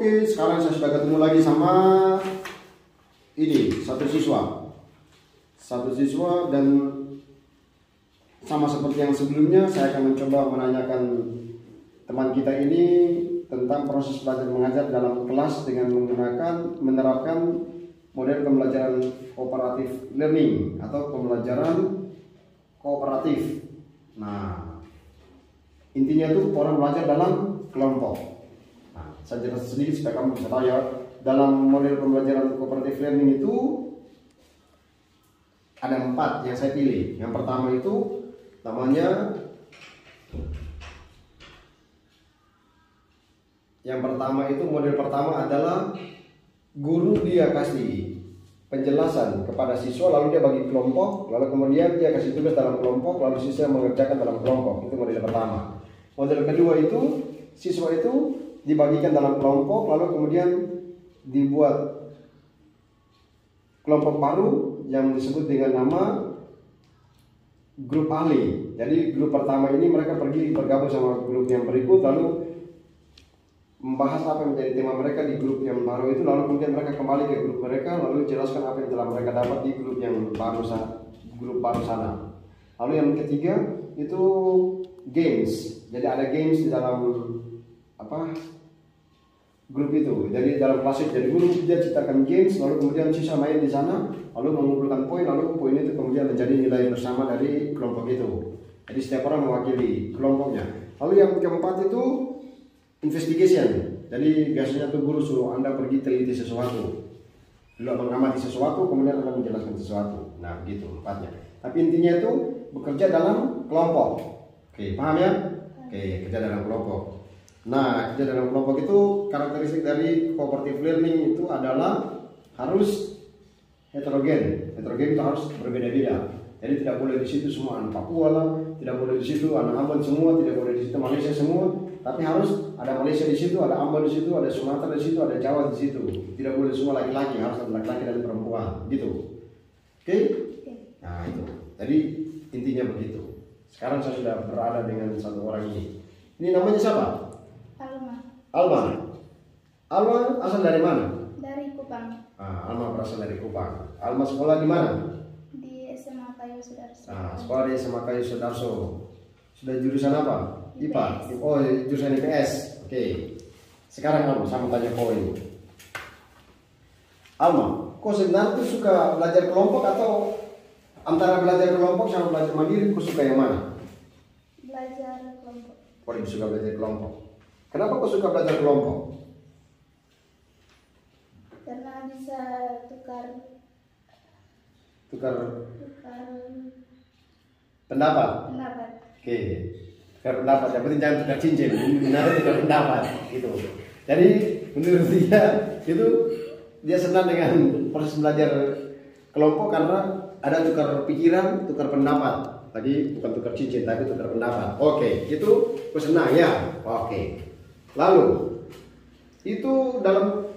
Oke, sekarang saya sudah ketemu lagi sama ini satu siswa dan sama seperti yang sebelumnya saya akan mencoba menanyakan teman kita ini tentang proses belajar mengajar dalam kelas dengan menerapkan model pembelajaran kooperatif learning atau pembelajaran kooperatif. Nah, intinya itu orang belajar dalam kelompok. Nah, saya jelaskan sedikit supaya kamu bisa tahu ya. Dalam model pembelajaran kooperatif learning itu ada 4 yang saya pilih. Yang pertama itu namanya, model pertama adalah guru dia kasih penjelasan kepada siswa, lalu dia bagi kelompok, lalu kemudian dia kasih tugas dalam kelompok, lalu siswa mengerjakan dalam kelompok. Itu model pertama. Model kedua itu siswa itu dibagikan dalam kelompok, lalu kemudian dibuat kelompok baru yang disebut dengan nama grup ahli. Jadi grup pertama ini mereka pergi bergabung sama grup yang berikut, lalu membahas apa yang menjadi tema mereka di grup yang baru itu, lalu kemudian mereka kembali ke grup mereka, lalu jelaskan apa yang telah mereka dapat di grup yang baru sana. Lalu yang ketiga itu games. Jadi ada games di dalam grup itu. Jadi dalam kelas itu, jadi guru dia ciptakan games, lalu kemudian siswa main di sana, lalu mengumpulkan poin, lalu poin itu kemudian menjadi nilai bersama dari kelompok itu. Jadi setiap orang mewakili kelompoknya. Lalu yang keempat itu investigation. Jadi biasanya tuh guru suruh Anda pergi teliti sesuatu, lalu mengamati sesuatu, kemudian Anda menjelaskan sesuatu. Nah begitu empatnya. Tapi intinya itu bekerja dalam kelompok. Oke, paham ya? Oke, kerja dalam kelompok. Nah, kerja dalam kelompok itu karakteristik dari cooperative learning itu adalah harus heterogen. Heterogen itu harus berbeda-beda. Jadi tidak boleh di situ semua anak Papua lah, tidak boleh di situ anak Ambon semua, tidak boleh di situ Malaysia semua, tapi harus ada Malaysia di situ, ada Ambon di situ, ada Sumatera di situ, ada Jawa di situ. Tidak boleh semua laki-laki, harus ada laki-laki dan perempuan, gitu. Oke? Nah, itu. Jadi intinya begitu. Sekarang saya sudah berada dengan satu orang ini. Ini namanya siapa? Alma asal dari mana? Dari Kupang. Alma berasal dari Kupang. Alma sekolah di mana? Di SMA Kayu Sudarso. Sekolah di SMA Kayu Sudarso. Sudah jurusan apa? IPA. Oh, jurusan IPS. Oke. Sekarang kamu sama tanya poin. Alma, kau sebenarnya tuh suka belajar kelompok atau antara belajar kelompok sama belajar mandiri? Kau suka yang mana? Belajar kelompok. Kau lebih suka belajar kelompok. Kenapa kau suka belajar kelompok? Karena bisa tukar pendapat. Oke. Tukar pendapat. Yang penting jangan tukar cincin. Tukar pendapat. Gitu. Jadi menurut dia itu dia senang dengan proses belajar kelompok karena ada tukar pikiran, tukar pendapat. Tadi bukan tukar cincin, tapi tukar pendapat. Oke, itu kau senang ya. Oke. Lalu itu dalam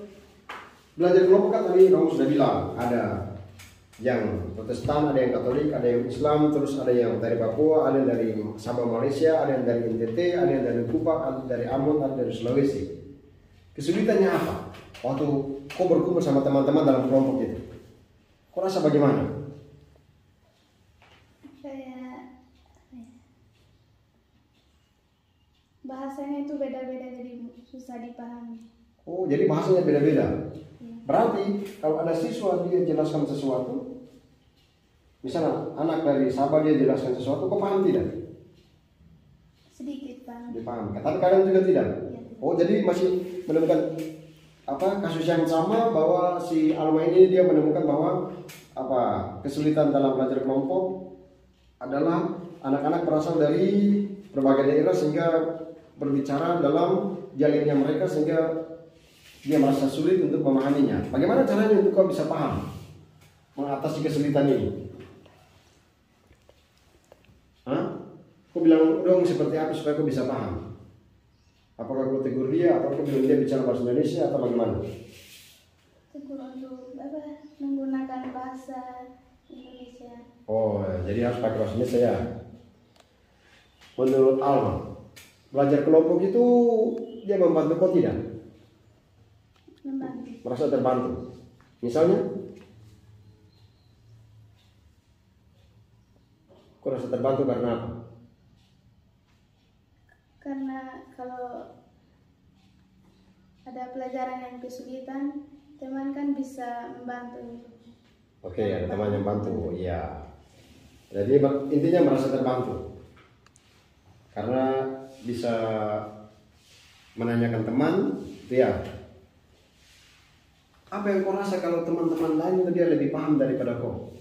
belajar kelompok kan tadi kamu sudah bilang ada yang Protestan, ada yang Katolik, ada yang Islam, terus ada yang dari Papua, ada yang dari Sabah Malaysia, ada yang dari NTT, ada yang dari Kupang, ada dari Ambon, ada dari Sulawesi. Kesulitannya apa? Waktu kau berkumpul sama teman-teman dalam kelompok itu, kau rasa bagaimana? Bahasanya itu beda-beda, jadi susah dipahami. Oh, jadi bahasanya beda-beda. Ya. Berarti kalau ada siswa dia jelaskan sesuatu, misalnya anak dari Sabah dia jelaskan sesuatu, kau paham tidak? Sedikit paham. Dipahamkan. Tapi kadang juga tidak. Ya. Oh, jadi masih menemukan kasus yang sama bahwa si Alma ini dia menemukan bahwa kesulitan dalam belajar kelompok adalah anak-anak berasal dari berbagai daerah sehingga berbicara dalam dialeknya mereka sehingga dia merasa sulit untuk memahaminya. Bagaimana caranya untuk kau bisa paham mengatasi kesulitan ini? Kau bilang dong seperti apa supaya kau bisa paham? Apakah kau tegur dia atau kau bilang dia bicara bahasa Indonesia atau bagaimana? Tegur untuk menggunakan bahasa Indonesia. Oh, jadi harus pakai bahasa Indonesia ya. Menurut Alma, belajar kelompok itu dia membantu kau tidak? Membantu. Merasa terbantu. Misalnya, kok rasa terbantu karena apa? Karena kalau ada pelajaran yang kesulitan, teman kan bisa membantu. Oke, ada teman yang bantu, iya. Jadi intinya merasa terbantu karena bisa menanyakan teman, itu ya. Apa yang kau rasa kalau teman-teman lain itu dia lebih paham daripada kau?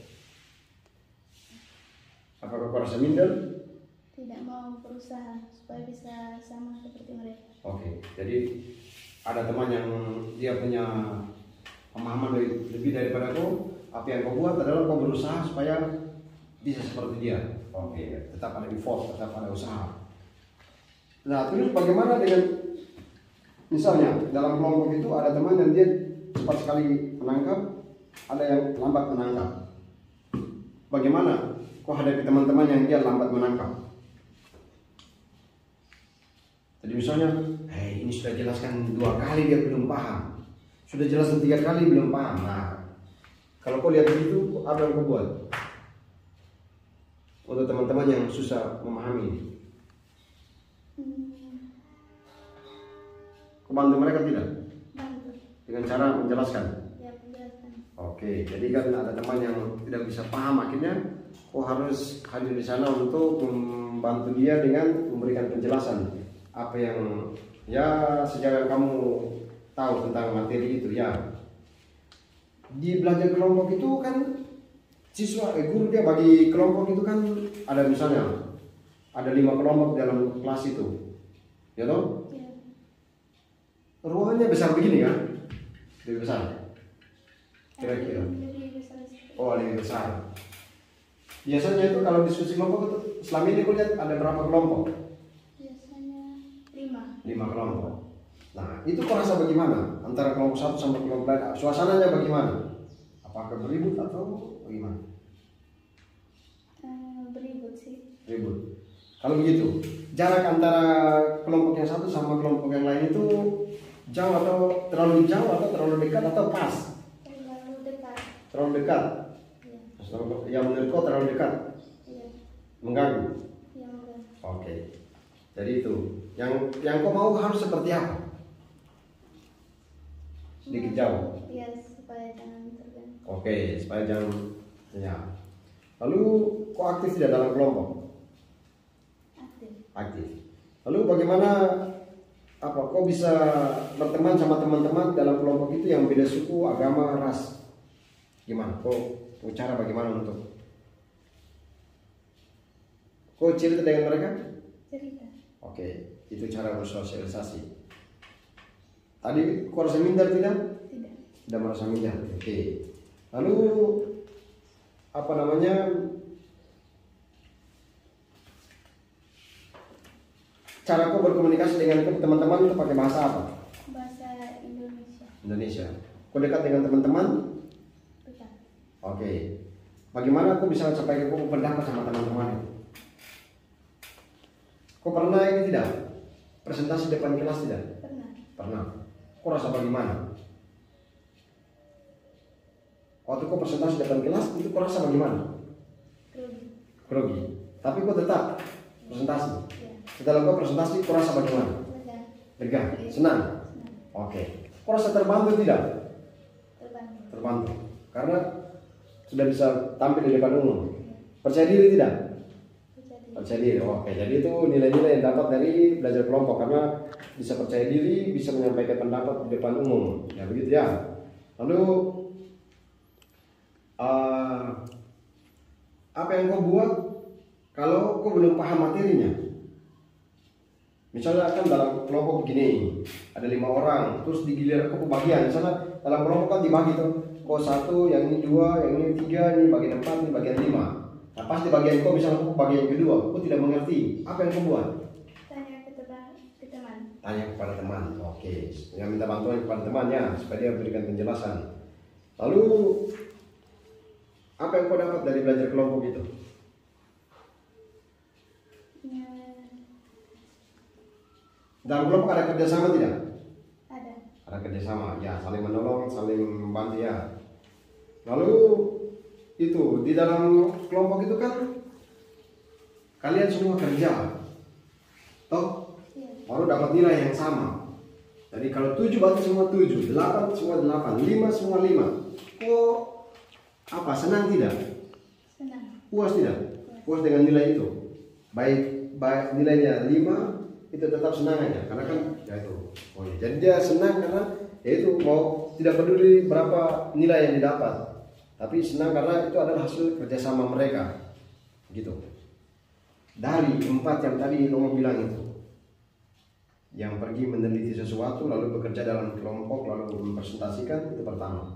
Apakah kau rasa minder? Tidak mau berusaha supaya bisa sama seperti mereka. Oke, jadi ada teman yang dia punya pemahaman lebih daripada kau. Apa yang kau buat adalah kau berusaha supaya bisa seperti dia. Oke, tetap ada effort, tetap ada usaha. Nah, terus bagaimana dengan misalnya dalam kelompok itu ada teman yang dia cepat sekali menangkap, ada yang lambat menangkap. Bagaimana kau hadapi teman-teman yang dia lambat menangkap? Jadi misalnya, ini sudah jelaskan 2 kali dia belum paham, sudah jelaskan 3 kali belum paham. Nah, kalau kau lihat begitu, apa yang kau buat untuk teman-teman yang susah memahami? Kau bantu mereka tidak? Bantu. Dengan cara menjelaskan. Ya, penjelasan. Oke, jadi kan ada teman yang tidak bisa paham, akhirnya kau harus hadir di sana untuk membantu dia dengan memberikan penjelasan apa yang ya sejak kamu tahu tentang materi itu ya. Di belajar kelompok itu kan guru dia bagi kelompok itu kan ada misalnya ada 5 kelompok dalam kelas itu, ya toh? Ya. Ruangannya besar begini kan? Lebih besar. Kira-kira. Lebih besar. Oh, lebih besar. Biasanya itu kalau diskusi kelompok itu selama ini aku lihat ada berapa kelompok? Biasanya 5. 5 kelompok. Nah, itu kau rasa bagaimana antara kelompok 1 sama kelompok lain? Suasananya bagaimana? Apakah beribut atau bagaimana? Beribut sih. Ribut. Kalau begitu, jarak antara kelompok yang satu sama kelompok yang lain itu jauh atau terlalu jauh atau terlalu dekat atau pas? Terlalu dekat. Terlalu dekat. Ya. Yang menurut kau terlalu dekat? Iya. Mengganggu. Yang enggak. Oke. Jadi itu, yang kau mau harus seperti apa? Sedikit jauh. Iya, supaya jangan terganggu. Oke, supaya jangan ya. Lalu kau aktif tidak dalam kelompok? Aktif. Aktif. Lalu bagaimana kau bisa berteman sama teman-teman dalam kelompok itu yang beda suku, agama, ras? Gimana? Kau cara bagaimana untuk kau cerita dengan mereka? Cerita. Oke, itu cara bersosialisasi. Tadi kau rasa minder tidak? Tidak. Tidak merasa minder. Oke. Lalu apa namanya? Cara kau berkomunikasi dengan teman-teman itu pakai bahasa apa? Bahasa Indonesia. Indonesia. Kau dekat dengan teman-teman? Dekat. Oke. Bagaimana kau bisa sampai kau pendapat sama teman-teman? Kau pernah ini tidak? Presentasi depan kelas tidak? Pernah. Pernah. Kau rasa bagaimana? Waktu kau presentasi depan kelas itu kau rasa bagaimana? Grogi. Grogi. Tapi kau tetap presentasi. Ya. Setelah kau presentasi kau rasa bagaimana? Lega. Lega, senang. Senang. Oke. Kau rasa terbantu tidak? Terbantu. Terbantu. Karena sudah bisa tampil di depan umum. Percaya diri tidak? Percaya diri. Oke. Jadi itu nilai-nilai yang dapat dari belajar kelompok karena bisa percaya diri, bisa menyampaikan pendapat di depan umum. Ya begitu ya. Lalu apa yang kau buat kalau kau belum paham materinya? Misalnya kan dalam kelompok begini ada 5 orang, terus digilir ke bagian. Misalnya dalam kelompok kan dibagi tuh, kau 1, yang ini 2, yang ini 3, ini bagian 4, ini bagian 5. Nah pas di bagian kau misalnya kau bagian kedua, kau tidak mengerti, apa yang kau buat? Tanya ke teman. Tanya kepada teman. Oke, yang minta bantuan kepada temannya supaya dia berikan penjelasan. Lalu apa yang kau dapat dari belajar kelompok itu? Ya, Dalam kelompok ada kerjasama tidak? ada. Ada ada kerjasama, ya saling menolong, saling membantu ya. Lalu itu di dalam kelompok itu kan kalian semua kerja, toh, baru dapat nilai yang sama. Jadi kalau 7 berarti semua 7, 8 semua 8, 5 semua 5. Kok apa, senang tidak? Senang. Puas tidak? Puas dengan nilai itu? Baik nilainya 5 itu tetap senang aja, karena kan ya itu. Oh ya, jadi dia senang karena ya itu mau tidak peduli berapa nilai yang didapat, tapi senang karena itu adalah hasil kerjasama mereka, gitu. Dari 4 yang tadi Romo bilang itu, yang pergi meneliti sesuatu lalu bekerja dalam kelompok lalu mempresentasikan, itu pertama.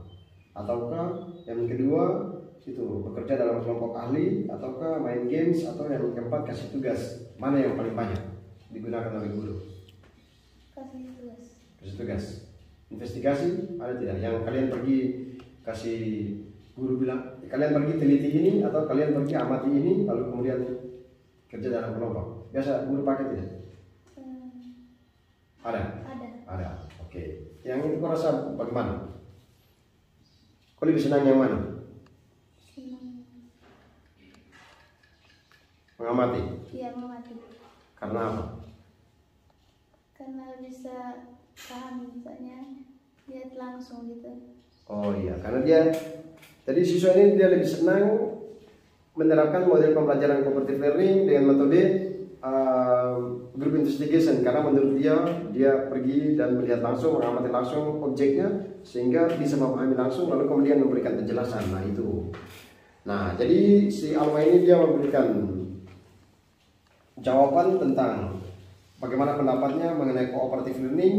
Ataukah yang kedua itu bekerja dalam kelompok ahli, ataukah main games, atau yang keempat kasih tugas, mana yang paling banyak digunakan oleh guru? Kasih tugas. Kasih tugas. Investigasi ada tidak yang kalian pergi kasih guru bilang kalian pergi teliti ini atau kalian pergi amati ini lalu kemudian kerja dalam kelompok? Biasa guru pakai tidak? Ada? Ada. Oke. Yang itu kau rasa bagaimana? Kau lebih senang yang mana? Senang. Mengamati? Iya, mengamati. Karena apa? Karena bisa paham, misalnya lihat langsung gitu. Oh iya, karena dia tadi siswa ini dia lebih senang menerapkan model pembelajaran cooperative learning dengan metode group investigation, karena menurut dia pergi dan melihat langsung, mengamati langsung objeknya sehingga bisa memahami langsung lalu kemudian memberikan penjelasan. Nah itu. Nah jadi si Alma ini dia memberikan jawaban tentang bagaimana pendapatnya mengenai cooperative learning.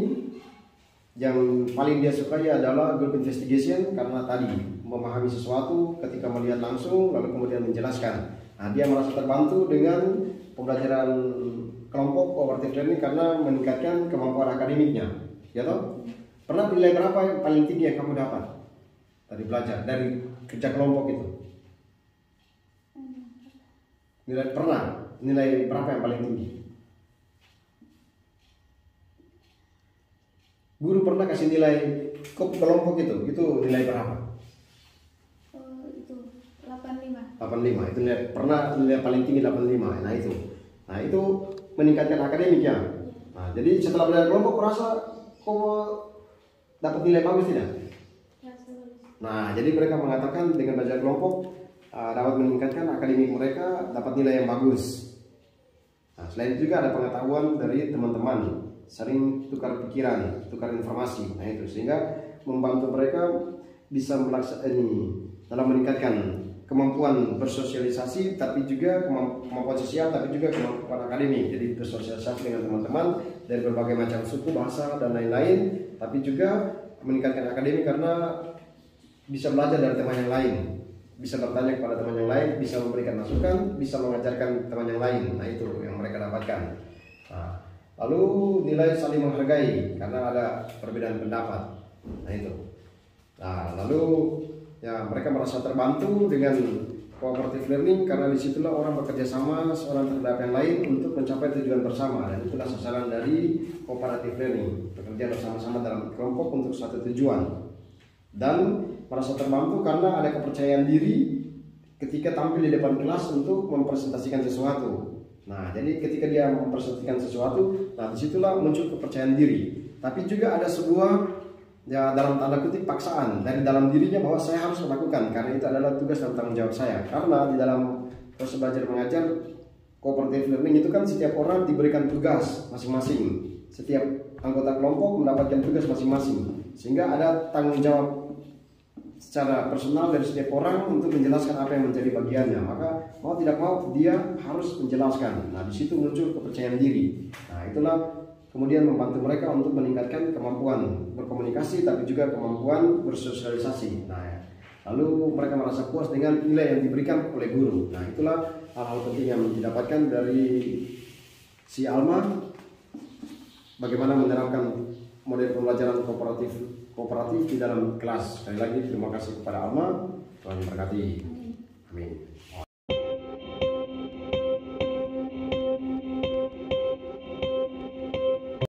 Yang paling dia sukai adalah group investigation karena tadi memahami sesuatu ketika melihat langsung lalu kemudian menjelaskan. Nah dia merasa terbantu dengan pembelajaran kelompok cooperative learning karena meningkatkan kemampuan akademiknya, ya toh? Pernah nilai berapa yang paling tinggi yang kamu dapat tadi belajar dari kerja kelompok itu? Nilai berapa yang paling tinggi? Guru pernah kasih nilai kelompok itu nilai berapa? Oh, itu 85. 85 itu nilai paling tinggi 85. Nah itu meningkatkan akademik ya. Nah jadi setelah belajar kelompok rasa kok dapat nilai bagus tidak? Nah jadi mereka mengatakan dengan belajar kelompok dapat meningkatkan akademik mereka, dapat nilai yang bagus. Nah selain itu juga ada pengetahuan dari teman-teman, sering tukar pikiran, tukar informasi. Nah itu sehingga membantu mereka bisa dalam meningkatkan kemampuan bersosialisasi, tapi juga kemampuan sosial, tapi juga kemampuan akademik. Jadi bersosialisasi dengan teman-teman dari berbagai macam suku, bahasa dan lain-lain, tapi juga meningkatkan akademik karena bisa belajar dari teman yang lain, bisa bertanya kepada teman yang lain, bisa memberikan masukan, bisa mengajarkan teman yang lain. Nah itu yang mereka dapatkan. Nah, lalu nilai saling menghargai karena ada perbedaan pendapat. Nah itu. Nah lalu ya mereka merasa terbantu dengan cooperative learning karena disitulah orang bekerja sama seorang terhadap yang lain untuk mencapai tujuan bersama, dan itulah sasaran dari cooperative learning, bekerja bersama-sama dalam kelompok untuk satu tujuan. Dan merasa terbantu karena ada kepercayaan diri ketika tampil di depan kelas untuk mempresentasikan sesuatu. Nah, jadi ketika dia mempresentasikan sesuatu, nah disitulah muncul kepercayaan diri. Tapi juga ada sebuah ya dalam tanda kutip paksaan dari dalam dirinya bahwa saya harus melakukan karena itu adalah tugas dan tanggung jawab saya. Karena di dalam proses belajar mengajar cooperative learning itu kan setiap orang diberikan tugas masing-masing. Setiap anggota kelompok mendapatkan tugas masing-masing. Sehingga ada tanggung jawab secara personal dari setiap orang untuk menjelaskan apa yang menjadi bagiannya. Maka mau tidak mau dia harus menjelaskan. Nah, di situ muncul kepercayaan diri. Nah, itulah kemudian membantu mereka untuk meningkatkan kemampuan berkomunikasi tapi juga kemampuan bersosialisasi. Nah, lalu mereka merasa puas dengan nilai yang diberikan oleh guru. Nah, itulah hal-hal penting yang didapatkan dari si Alma, bagaimana menerapkan model pembelajaran kooperatif di dalam kelas. Sekali lagi terima kasih kepada Alma, Tuhan memberkati. Amin.